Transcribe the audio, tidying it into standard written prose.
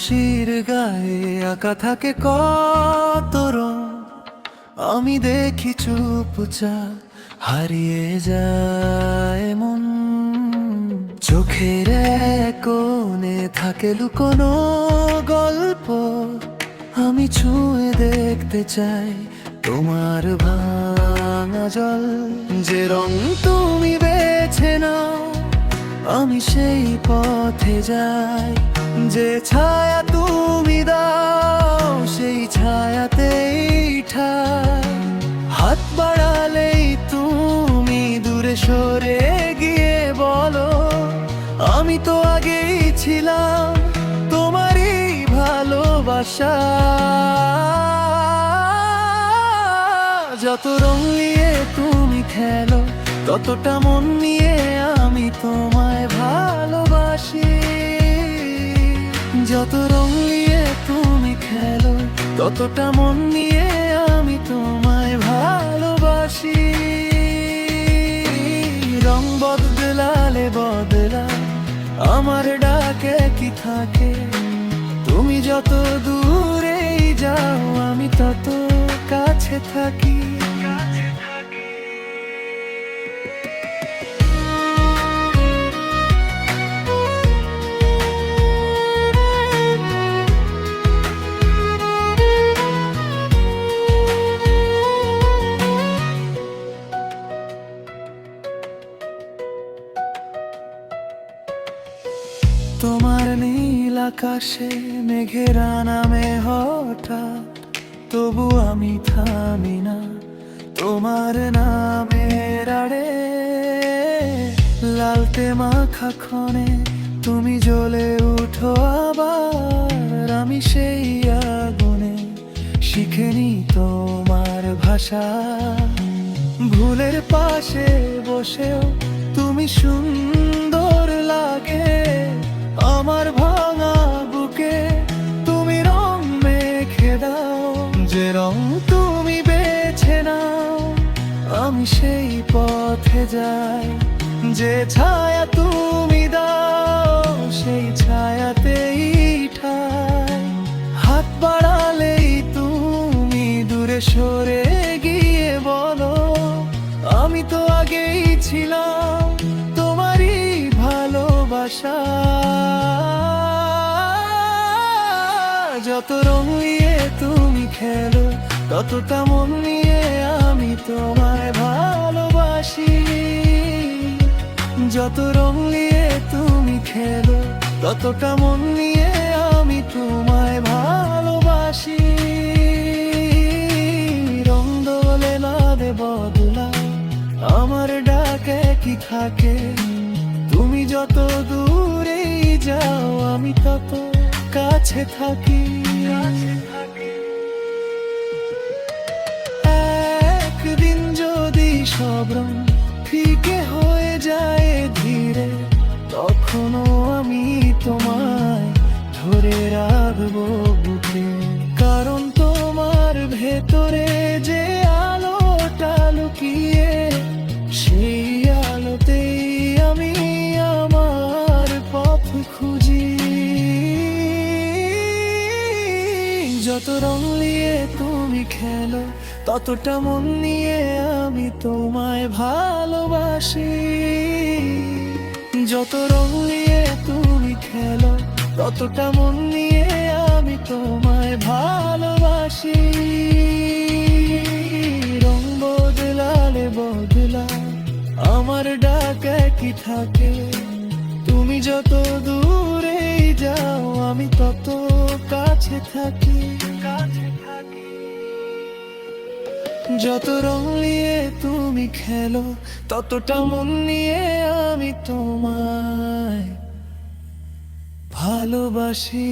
হাসির গায়ে আঁকা থাকে কত রং, আমি দেখি চুপচাপ হারিয়ে যায় মন। চোখের এক কোণে থাকে লুকোনো গল্প, আমি ছুঁয়ে দেখতে চাই তোমার ভাঙা জল। যে রং তুমি বেছে নাও আমি সেই পথে যাই, যে ছায়া তুমি দাও সেই ছায়াতেই ঠাই। হাত বাড়ালেই তুমি দূরে সরে গিয়ে বলো, আমি তো আগেই ছিলাম তোমারই ভালোবাসা। যত রং নিয়ে তুমি খেলো ততটা মন নিয়ে আমি তোমায় ভালোবাসি। যত রং নিয়ে তুমি খেলো ততটা মন নিয়ে আমি তোমায় ভালোবাসি। রং বদলালে বদলায় আমার ডাকে কি থাকে, তুমি যত দূরেই যাও আমি তত কাছে থাকি। তোমার নীল আকাশে মেঘেরা নামে হঠাৎ, তবু আমি থামি না তোমার নামের আড়ে। লালতে মাখা ক্ষণে তুমি জ্বলে উঠো আবার, আমি সেই আগুনে শিখিনি তোমার ভাষা। ভুলের পাশে বসেও তুমি সুন্দর লাগে, আমার ভাঙা বুকে তুমি রং মেখে দাও। যে রং তুমি বেছে নাও আমি সেই পথে যাই, যে ছায়া তুমি দাও সেই ছায়াতেই ঠাই। হাত বাড়ালেই তুমি দূরে সরে গিয়ে বলো, আমি তো আগেই ছিলাম তোমারই ভালোবাসা। যত রং নিয়ে তুমি খেলো ততটা মন নিয়ে আমি তোমায় ভালোবাসি। যত রং নিয়ে তুমি খেলো ততটা মন নিয়ে আমি তোমায় ভালোবাসি। রং দোলে লালে বদলায় আমার ডাকে কি থাকে, তুমি যত দূরেই যাও আমি তত কাছে থাকি। একদিন যদি সব রং ফিকে হয়ে যায় ধীরে, তখনও আমি তোমায় ধরে রাখবো বুকে। কারণ তোমার ভেতরে যে আলোটা লুকিয়ে, সেই আলোতেই আমি আমার পথ খুঁজি। যত রং নিয়ে তুমি খেলো ততটা মন নিয়ে আমি তোমায় ভালোবাসি। যত রং নিয়ে তুমি খেলো ততটা মন নিয়ে আমি তোমায় ভালোবাসি। রং বদলালে বদলায় আমার ডাক কি থাকে, তুমি যত দূরেই যাও আমি তত কাছে থাকি। যত রং নিয়ে তুমি খেলো ততটা মন নিয়ে আমি তোমায় ভালোবাসি।